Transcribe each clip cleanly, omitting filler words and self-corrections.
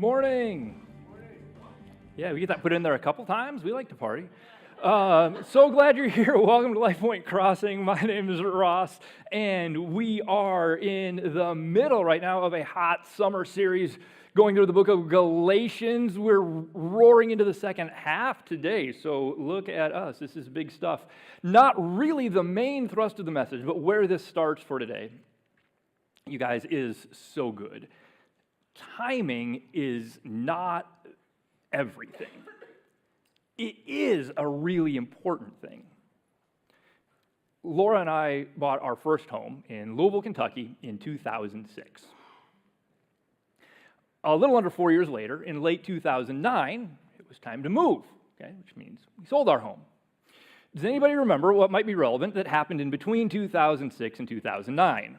Morning. Yeah, we get that put in there a couple times. We like to party. So glad you're here. Welcome to LifePoint Crossing. My name is Ross, and we are in the middle right now of a hot summer series going through the book of Galatians. We're roaring into the second half today, so look at us. This is big stuff. Not really the main thrust of the message, but where this starts for today, you guys, is so good. Timing is not everything. It is a really important thing. Laura and I bought our first home in Louisville, Kentucky in 2006. A little under 4 years later, in late 2009, it was time to move, okay, which means we sold our home. Does anybody remember what might be relevant that happened in between 2006 and 2009?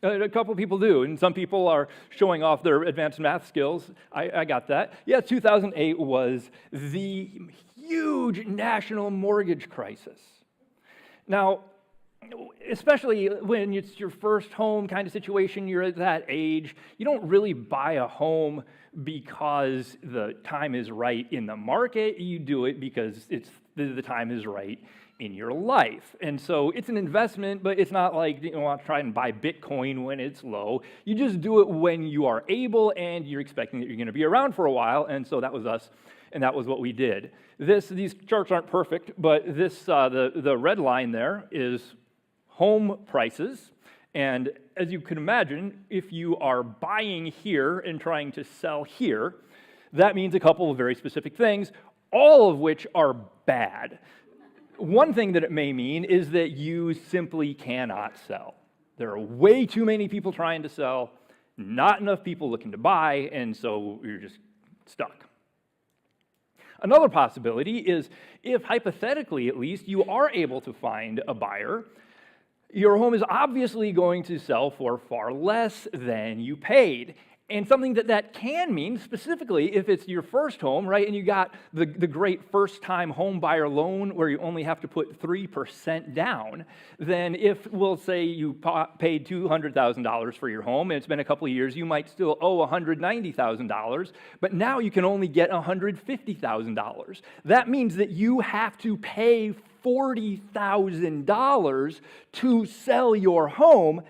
A couple people do, and some people are showing off their advanced math skills. I got that. Yeah, 2008 was the huge national mortgage crisis. Now, especially when it's your first home kind of situation, you're at that age, you don't really buy a home because the time is right in the market. You do it because the time is right in your life. And so it's an investment, but it's not like you want to try and buy Bitcoin when it's low. You just do it when you are able and you're expecting that you're going to be around for a while. And so that was us, and that was what we did. These charts aren't perfect, but the red line there is home prices. And as you can imagine, if you are buying here and trying to sell here, that means a couple of very specific things, all of which are bad. One thing that it may mean is that you simply cannot sell. There are way too many people trying to sell, not enough people looking to buy, and so you're just stuck. Another possibility is if, hypothetically at least, you are able to find a buyer, your home is obviously going to sell for far less than you paid. And something that can mean, specifically if it's your first home, right, and you got the great first-time home buyer loan where you only have to put 3% down, then if, we'll say you paid $200,000 for your home and it's been a couple of years, you might still owe $190,000, but now you can only get $150,000. That means that you have to pay $40,000 to sell your home.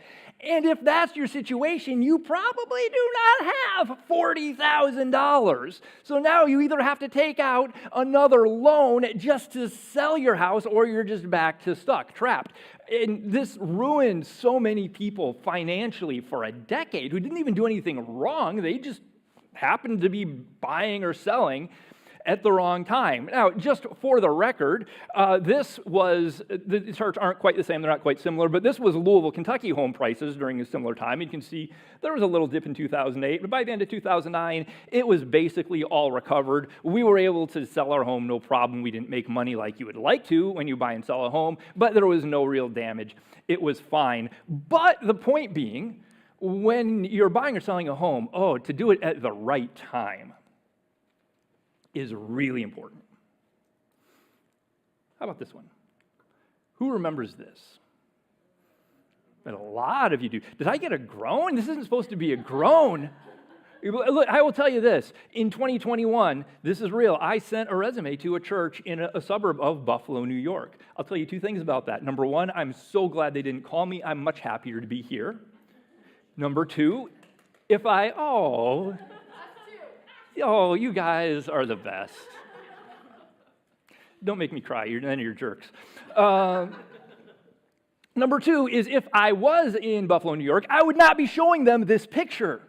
And if that's your situation, you probably do not have $40,000. So now you either have to take out another loan just to sell your house, or you're just back to trapped. And this ruined so many people financially for a decade who didn't even do anything wrong. They just happened to be buying or selling at the wrong time. Now, just for the record, the charts aren't quite the same, they're not quite similar, but this was Louisville, Kentucky home prices during a similar time. You can see there was a little dip in 2008, but by the end of 2009, it was basically all recovered. We were able to sell our home, no problem. We didn't make money like you would like to when you buy and sell a home, but there was no real damage. It was fine. But the point being, when you're buying or selling a home, to do it at the right time is really important. How about this one? Who remembers this? And a lot of you do. Did I get a groan? This isn't supposed to be a groan. Look, I will tell you this. In 2021, this is real. I sent a resume to a church in a suburb of Buffalo, New York. I'll tell you two things about that. Number one, I'm so glad they didn't call me. I'm much happier to be here. Number two, you guys are the best. Don't make me cry. None of your jerks. Number two is if I was in Buffalo, New York, I would not be showing them this picture.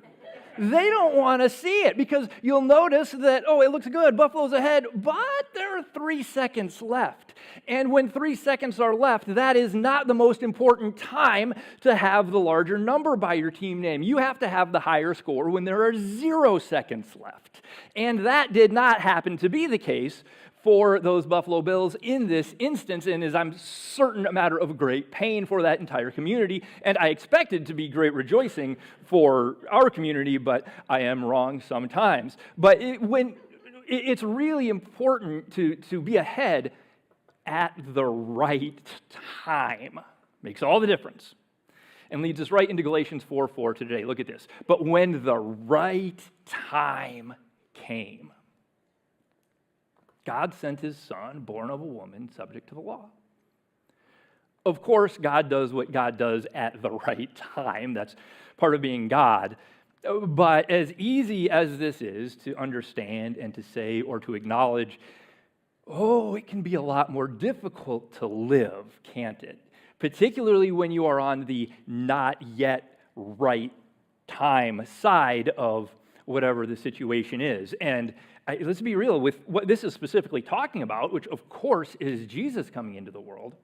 They don't want to see it because you'll notice that, it looks good, Buffalo's ahead, but there are 3 seconds left. And when 3 seconds are left, that is not the most important time to have the larger number by your team name. You have to have the higher score when there are 0 seconds left. And that did not happen to be the case for those Buffalo Bills in this instance, and is, I'm certain, a matter of great pain for that entire community, and I expected to be great rejoicing for our community, but I am wrong sometimes. But it's really important to be ahead at the right time. Makes all the difference. and leads us right into Galatians 4:4 today. Look at this. But when the right time came, God sent his son, born of a woman, subject to the law. Of course, God does what God does at the right time. That's part of being God. But as easy as this is to understand and to say or to acknowledge, it can be a lot more difficult to live, can't it? Particularly when you are on the not yet right time side of whatever the situation is. And let's be real with what this is specifically talking about, which of course is Jesus coming into the world.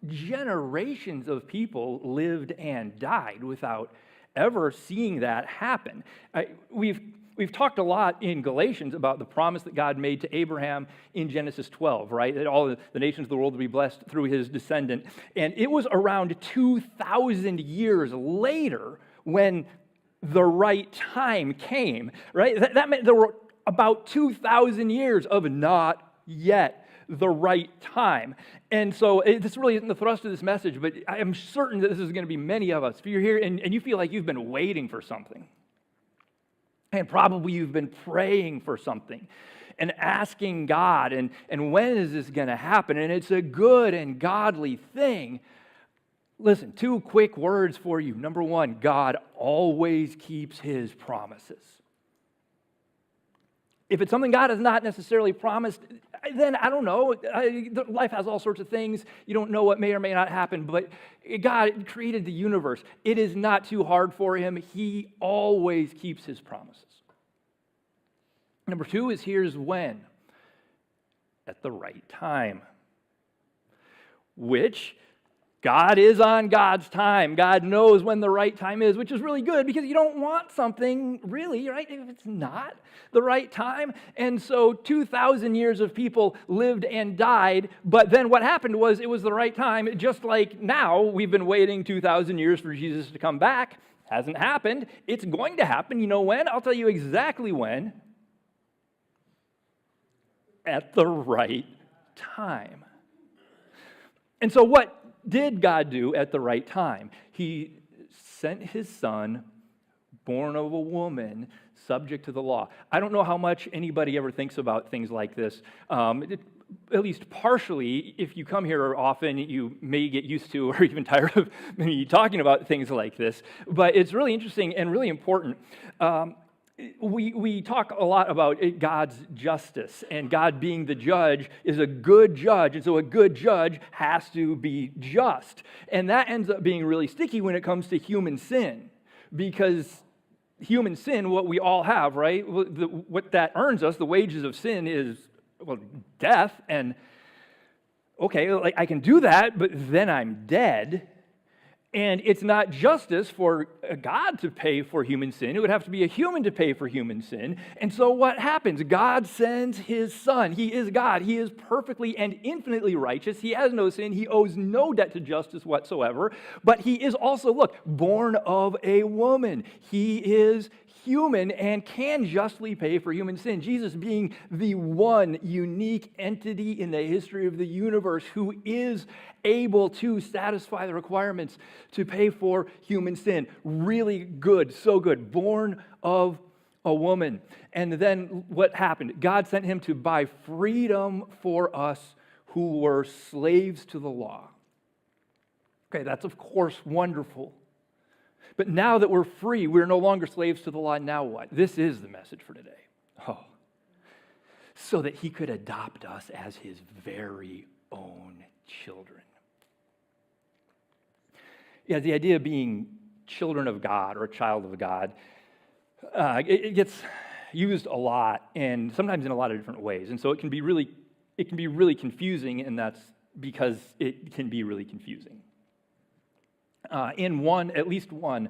Generations of people lived and died without ever seeing that happen. We've talked a lot in Galatians about the promise that God made to Abraham in Genesis 12, right? That all the nations of the world would be blessed through his descendant. And it was around 2,000 years later when the right time came, right? That meant there were about 2,000 years of not yet the right time. And so this really isn't the thrust of this message, but I am certain that this is going to be many of us. If you're here and you feel like you've been waiting for something, and probably you've been praying for something and asking God, and when is this going to happen? And it's a good and godly thing. Listen, 2 quick words for you. Number 1, God always keeps his promises. If it's something God has not necessarily promised, then I don't know. Life has all sorts of things. You don't know what may or may not happen, but God created the universe. It is not too hard for him. He always keeps his promises. Number 2 is here's when. At the right time. Which God is on God's time. God knows when the right time is, which is really good because you don't want something really, right, if it's not the right time. And so 2,000 years of people lived and died, but then what happened was it was the right time, just like now we've been waiting 2,000 years for Jesus to come back. Hasn't happened. It's going to happen. You know when? I'll tell you exactly when. At the right time. And so what did God do at the right time? He sent his son, born of a woman, subject to the law. I don't know how much anybody ever thinks about things like this. At least partially, if you come here often, you may get used to or even tired of me talking about things like this. But it's really interesting and really important. We talk a lot about God's justice, and God being the judge is a good judge, and so a good judge has to be just. And that ends up being really sticky when it comes to human sin, because human sin, what we all have, right, what that earns us, the wages of sin is, death, and okay, like I can do that, but then I'm dead. And it's not justice for God to pay for human sin. It would have to be a human to pay for human sin. And so what happens? God sends his son. He is God. He is perfectly and infinitely righteous. He has no sin. He owes no debt to justice whatsoever. But he is also, born of a woman. He is human and can justly pay for human sin. Jesus being the one unique entity in the history of the universe who is able to satisfy the requirements to pay for human sin. Really good, so good. Born of a woman. And then what happened? God sent him to buy freedom for us who were slaves to the law. Okay, that's of course wonderful. But now that we're free, we're no longer slaves to the law. Now what? This is the message for today. So that he could adopt us as his very own children. Yeah, the idea of being children of God or a child of God, it gets used a lot and sometimes in a lot of different ways. And so it can be really confusing, and that's because it can be really confusing. In at least one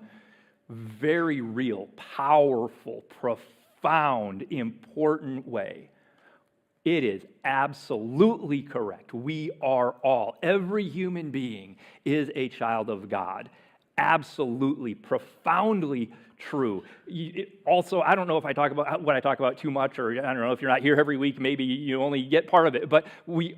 very real, powerful, profound, important way, it is absolutely correct. We are all, every human being is a child of God. Absolutely, profoundly true. Also, I don't know if I talk about what I talk about too much, or I don't know if you're not here every week, maybe you only get part of it, but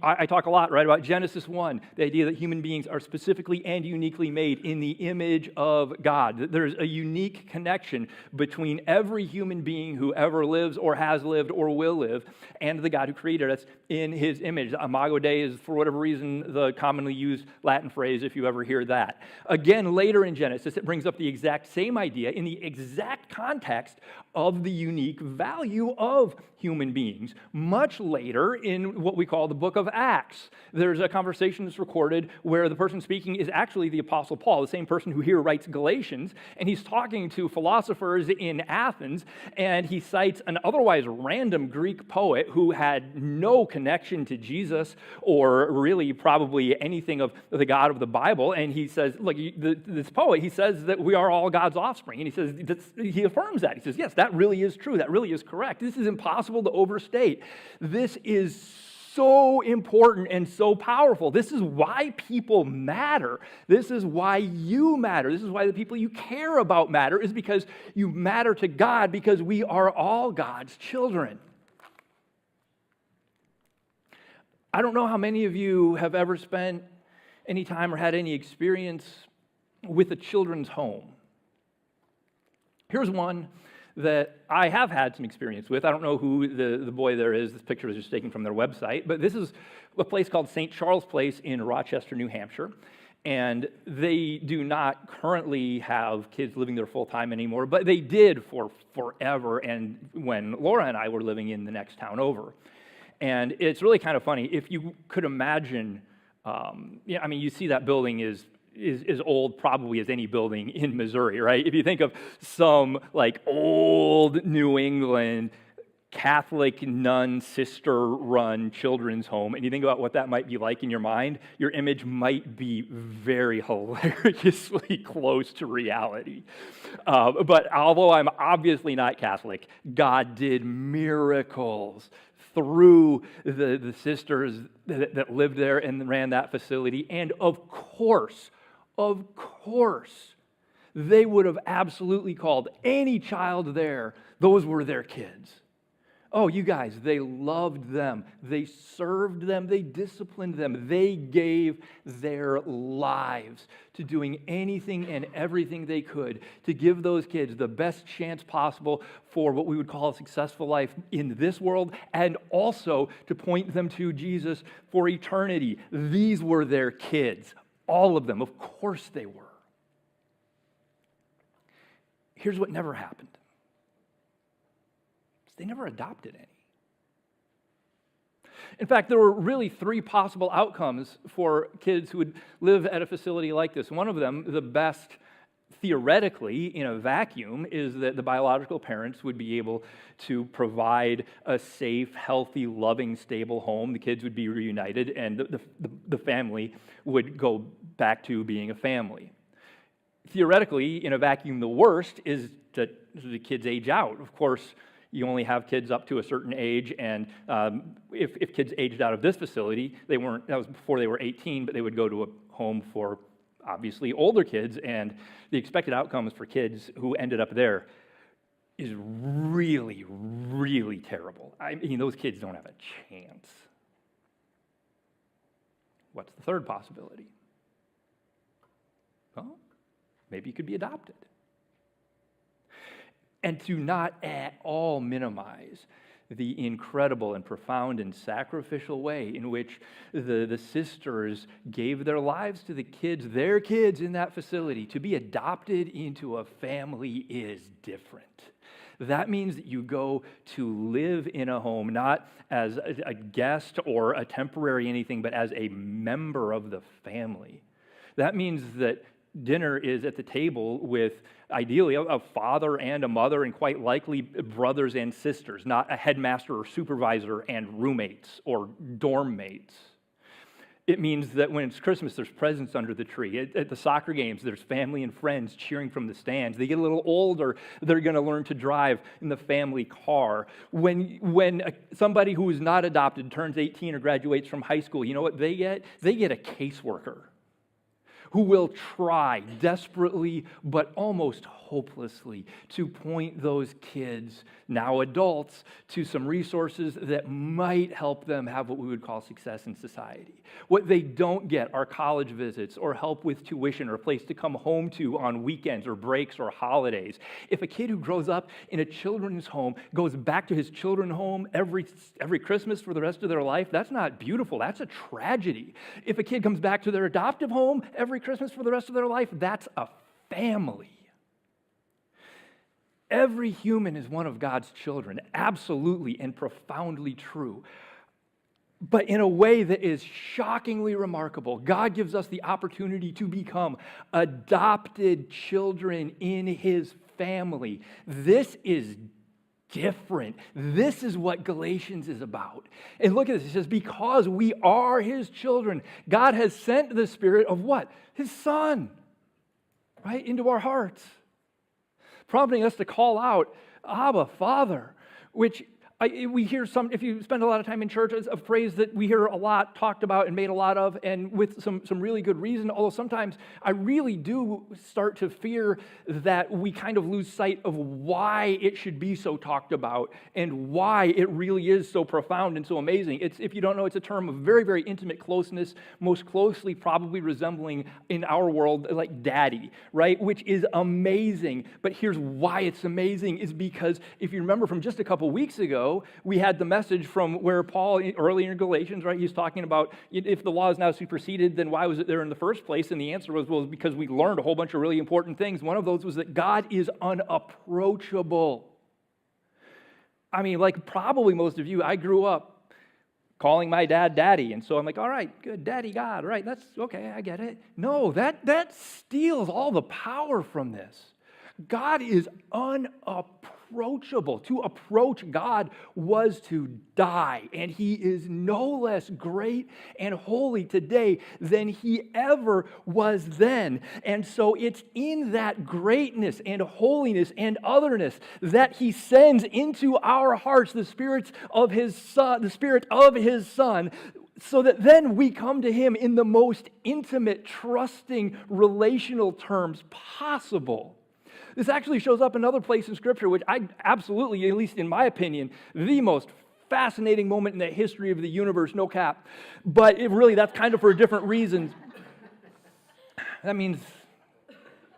I talk a lot, right, about Genesis 1, the idea that human beings are specifically and uniquely made in the image of God. There's a unique connection between every human being who ever lives or has lived or will live and the God who created us in his image. Imago Dei is, for whatever reason, the commonly used Latin phrase, if you ever hear that. Again, later in Genesis, it brings up the exact same idea in the exact context of the unique value of human beings. Much later, in what we call the book of Acts, there's a conversation that's recorded where the person speaking is actually the Apostle Paul, the same person who here writes Galatians, and he's talking to philosophers in Athens, and he cites an otherwise random Greek poet who had no connection to Jesus or really probably anything of the God of the Bible, and he says, look, this poet, he says that we are all God's offspring, and he says, he affirms that. He says, yes, that really is true. That really is correct. This is impossible to overstate. This is so important and so powerful. This is why people matter. This is why you matter. This is why the people you care about matter, is because you matter to God, because we are all God's children. I don't know how many of you have ever spent any time or had any experience with a children's home. Here's one that I have had some experience with. I don't know who the boy there is. This picture was just taken from their website. But this is a place called St. Charles Place in Rochester, New Hampshire. And they do not currently have kids living there full-time anymore, but they did for forever, and when Laura and I were living in the next town over. And it's really kind of funny. If you could imagine, you see that building is old probably as any building in Missouri, right? If you think of some like old New England Catholic nun sister-run children's home, and you think about what that might be like in your mind, your image might be very hilariously close to reality. But although I'm obviously not Catholic, God did miracles through the sisters that lived there and ran that facility, and of course, they would have absolutely called any child there, those were their kids. Oh, you guys, they loved them. They served them. They disciplined them. They gave their lives to doing anything and everything they could to give those kids the best chance possible for what we would call a successful life in this world, and also to point them to Jesus for eternity. These were their kids. All of them. Of course they were. Here's what never happened. They never adopted any. In fact, there were really three possible outcomes for kids who would live at a facility like this. One of them, the best theoretically in a vacuum, is that the biological parents would be able to provide a safe, healthy, loving, stable home. The kids would be reunited, and the family would go back to being a family. Theoretically, in a vacuum, the worst is that the kids age out. Of course, you only have kids up to a certain age, and if kids aged out of this facility, that was before they were 18, but they would go to a home for obviously older kids, and the expected outcomes for kids who ended up there is really, really terrible. I mean, those kids don't have a chance. What's the third possibility? Well, maybe you could be adopted. And to not at all minimize the incredible and profound and sacrificial way in which the sisters gave their lives to their kids in that facility. To be adopted into a family is different. That means that you go to live in a home not as a guest or a temporary anything, but as a member of the family. That means that dinner is at the table with ideally a father and a mother, and quite likely brothers and sisters, not a headmaster or supervisor and roommates or dorm mates. It means that when it's Christmas, there's presents under the tree. At the soccer games, there's family and friends cheering from the stands. They get a little older, they're going to learn to drive in the family car. When somebody who is not adopted turns 18 or graduates from high school, you know what they get? They get a caseworker who will try desperately but almost hopelessly to point those kids, now adults, to some resources that might help them have what we would call success in society. What they don't get are college visits or help with tuition or a place to come home to on weekends or breaks or holidays. If a kid who grows up in a children's home goes back to his children's home every Christmas for the rest of their life, that's not beautiful. That's a tragedy. If a kid comes back to their adoptive home every Christmas for the rest of their life, that's a family. Every human is one of God's children, absolutely and profoundly true. But in a way that is shockingly remarkable, God gives us the opportunity to become adopted children in His family. This is different. This is what Galatians is about. And look at this. It says, because we are His children, God has sent the Spirit of what? His Son, right, into our hearts, prompting us to call out, Abba, Father, which we hear some, if you spend a lot of time in church, it's a phrase that we hear a lot talked about and made a lot of, and with some really good reason, although sometimes I really do start to fear that we kind of lose sight of why it should be so talked about and why it really is so profound and so amazing. It's, if you don't know, it's a term of very, very intimate closeness, most closely probably resembling in our world like daddy, right? Which is amazing, but here's why it's amazing is because if you remember from just a couple weeks ago, we had the message from where Paul, earlier in Galatians, right, he's talking about if the law is now superseded, then why was it there in the first place? And the answer was, well, because we learned a whole bunch of really important things. One of those was that God is unapproachable. I mean, like probably most of you, I grew up calling my dad daddy, and so I'm like, all right, good, daddy God, right, that's okay, I get it. No, that steals all the power from this. God is unapproachable. To approach God was to die, and He is no less great and holy today than He ever was then. And so it's in that greatness and holiness and otherness that He sends into our hearts the Spirit of His Son, so that then we come to Him in the most intimate, trusting, relational terms possible. This actually shows up another place in Scripture, which I absolutely, at least in my opinion, the most fascinating moment in the history of the universe, no cap. But that's kind of for different reasons. That means,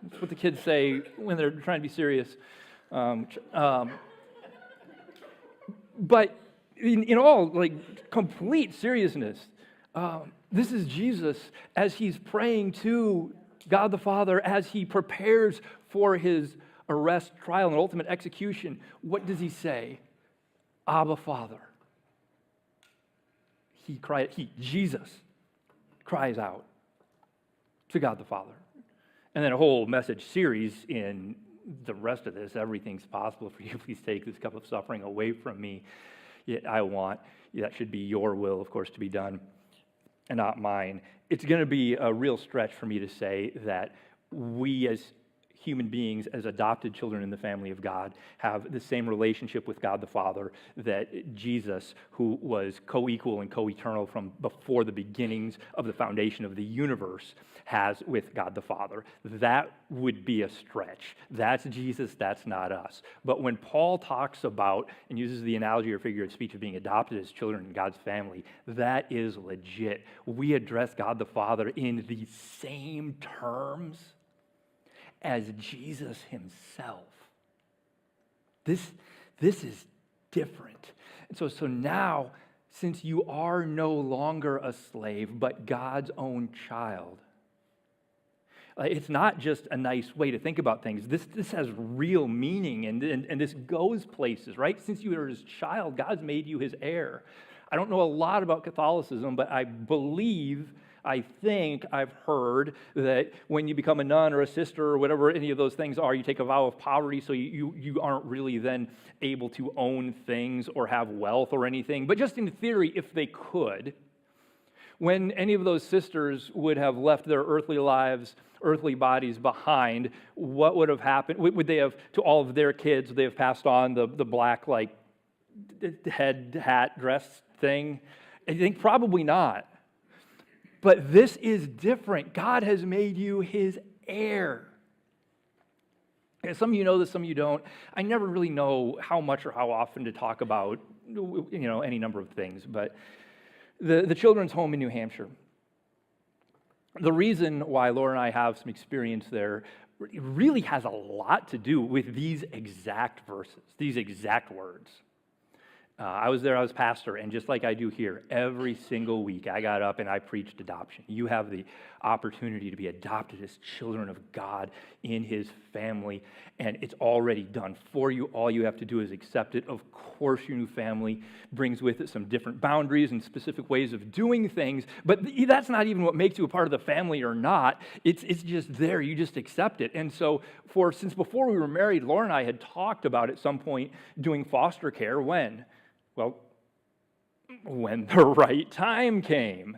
that's what the kids say when they're trying to be serious. But in all, like, complete seriousness, this is Jesus as He's praying to God the Father as He prepares for His arrest, trial, and ultimate execution. What does He say? Abba, Father. Jesus cries out to God the Father. And then a whole message series in the rest of this, everything's possible for you. Please take this cup of suffering away from me. Yet that should be your will, of course, to be done, and not mine. It's going to be a real stretch for me to say that we as human beings, as adopted children in the family of God, have the same relationship with God the Father that Jesus, who was co-equal and co-eternal from before the beginnings of the foundation of the universe, has with God the Father. That would be a stretch. That's Jesus, that's not us. But when Paul talks about and uses the analogy or figure of speech of being adopted as children in God's family, that is legit. We address God the Father in the same terms as Jesus Himself. This is different. And so now, since you are no longer a slave, but God's own child, it's not just a nice way to think about things. This has real meaning, and this goes places, right? Since you are His child, God's made you His heir. I don't know a lot about Catholicism, but I think I've heard that when you become a nun or a sister or whatever any of those things are, you take a vow of poverty, so you aren't really then able to own things or have wealth or anything. But just in theory, if they could, when any of those sisters would have left their earthly lives, earthly bodies behind, what would have happened? Would they have, to all of their kids, would they have passed on the black, like, head, hat, dress thing? I think probably not. But this is different. God has made you his heir. And some of you know this, some of you don't. I never really know how much or how often to talk about, any number of things, but the children's home in New Hampshire. The reason why Laura and I have some experience there really has a lot to do with these exact verses, these exact words. I was there, I was pastor, and just like I do here, every single week I got up and I preached adoption. You have the opportunity to be adopted as children of God in his family, and it's already done for you. All you have to do is accept it. Of course, your new family brings with it some different boundaries and specific ways of doing things, but that's not even what makes you a part of the family or not. It's just there. You just accept it. And so since before we were married, Laura and I had talked about at some point doing foster care. When? Well, when the right time came.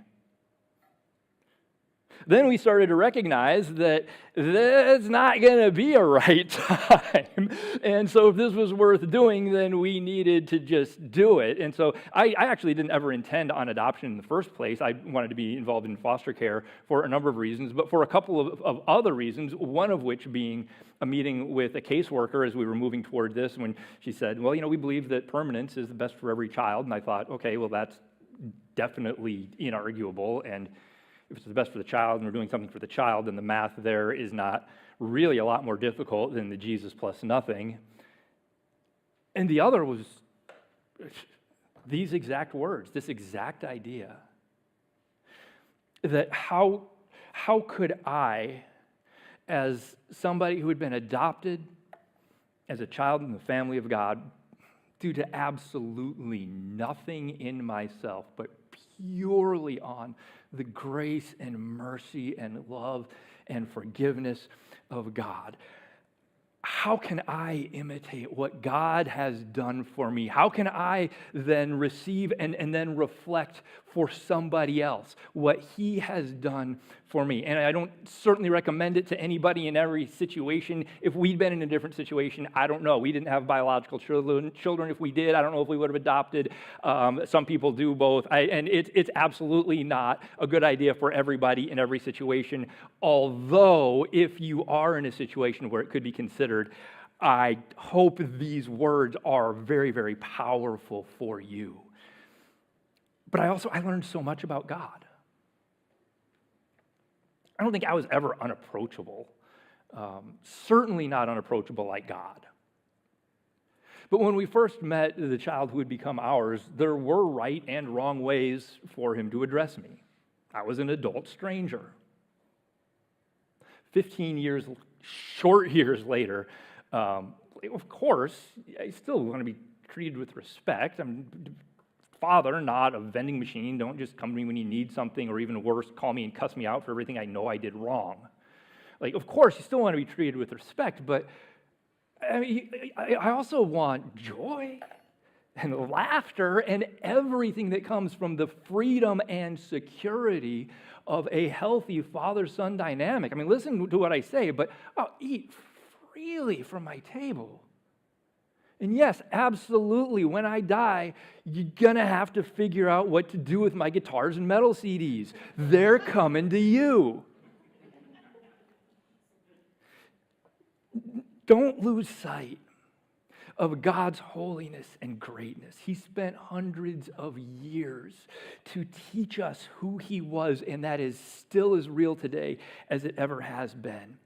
Then we started to recognize that there's not going to be a right time. And so if this was worth doing, then we needed to just do it. And so I actually didn't ever intend on adoption in the first place. I wanted to be involved in foster care for a number of reasons, but for a couple of other reasons, one of which being a meeting with a caseworker as we were moving toward this, when she said, well, we believe that permanence is the best for every child. And I thought, okay, well, that's definitely inarguable. And if it's the best for the child and we're doing something for the child, then the math there is not really a lot more difficult than the Jesus plus nothing. And the other was these exact words, this exact idea, that how could I, as somebody who had been adopted as a child in the family of God, due to absolutely nothing in myself, but purely on the grace and mercy and love and forgiveness of God, how can I imitate what God has done for me? How can I then receive and then reflect for somebody else what he has done for me? And I don't certainly recommend it to anybody in every situation. If we'd been in a different situation, I don't know. We didn't have biological children. If we did, I don't know if we would have adopted. Some people do both. And it's absolutely not a good idea for everybody in every situation. Although, if you are in a situation where it could be considered, I hope these words are very, very powerful for you. But I learned so much about God. I don't think I was ever unapproachable. Certainly not unapproachable like God. But when we first met the child who would become ours, there were right and wrong ways for him to address me. I was an adult stranger. 15 years, short years later, of course, I still want to be treated with respect. I'm father, not a vending machine. Don't just come to me when you need something, or even worse, call me and cuss me out for everything I know I did wrong. Of course, you still want to be treated with respect, but I also want joy and laughter and everything that comes from the freedom and security of a healthy father-son dynamic. Listen to what I say, but I'll eat freely from my table. And yes, absolutely, when I die, you're going to have to figure out what to do with my guitars and metal CDs. They're coming to you. Don't lose sight of God's holiness and greatness. He spent hundreds of years to teach us who he was, and that is still as real today as it ever has been.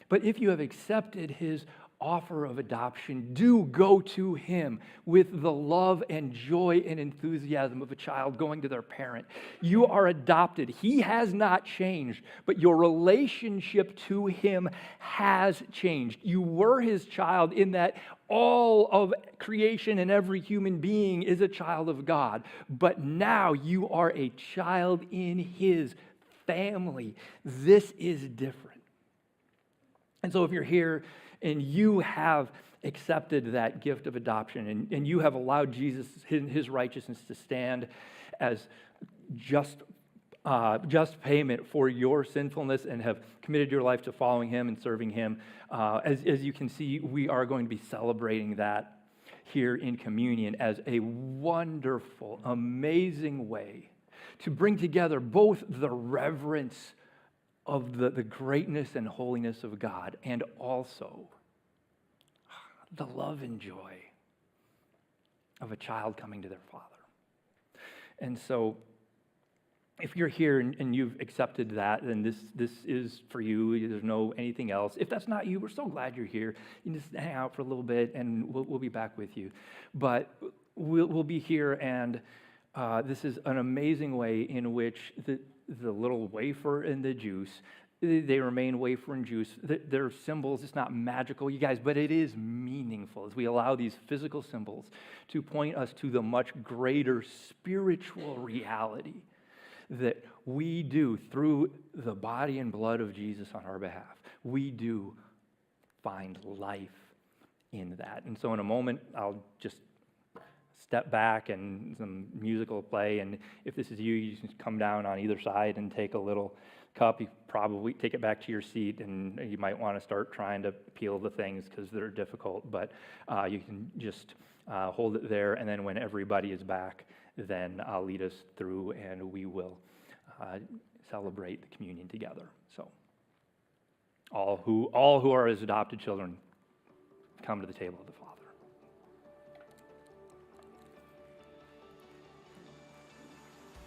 But if you have accepted his offer of adoption, do go to him with the love and joy and enthusiasm of a child going to their parent. You are adopted. He has not changed, but your relationship to him has changed. You were his child in that all of creation and every human being is a child of God, but now you are a child in his family. This is different. And so if you're here and you have accepted that gift of adoption, and you have allowed Jesus, his righteousness, to stand as just payment for your sinfulness, and have committed your life to following him and serving him, as you can see, we are going to be celebrating that here in communion as a wonderful, amazing way to bring together both the reverence of the greatness and holiness of God and also the love and joy of a child coming to their father. And so if you're here and you've accepted that, then this is for you. There's no anything else. If that's not you, we're so glad you're here. You can just hang out for a little bit, and we'll be back with you. But we'll be here, and this is an amazing way in which the little wafer and the juice, they remain wafer and juice. They're symbols. It's not magical, you guys, but it is meaningful as we allow these physical symbols to point us to the much greater spiritual reality that we do through the body and blood of Jesus on our behalf. We do find life in that. And so in a moment, I'll just step back and some music will play. And if this is you, you just come down on either side and take a little cup. You probably take it back to your seat, and you might want to start trying to peel the things because they're difficult. But you can just hold it there, and then when everybody is back, then I'll lead us through, and we will celebrate the communion together. So, all who are his adopted children, come to the table of the Father.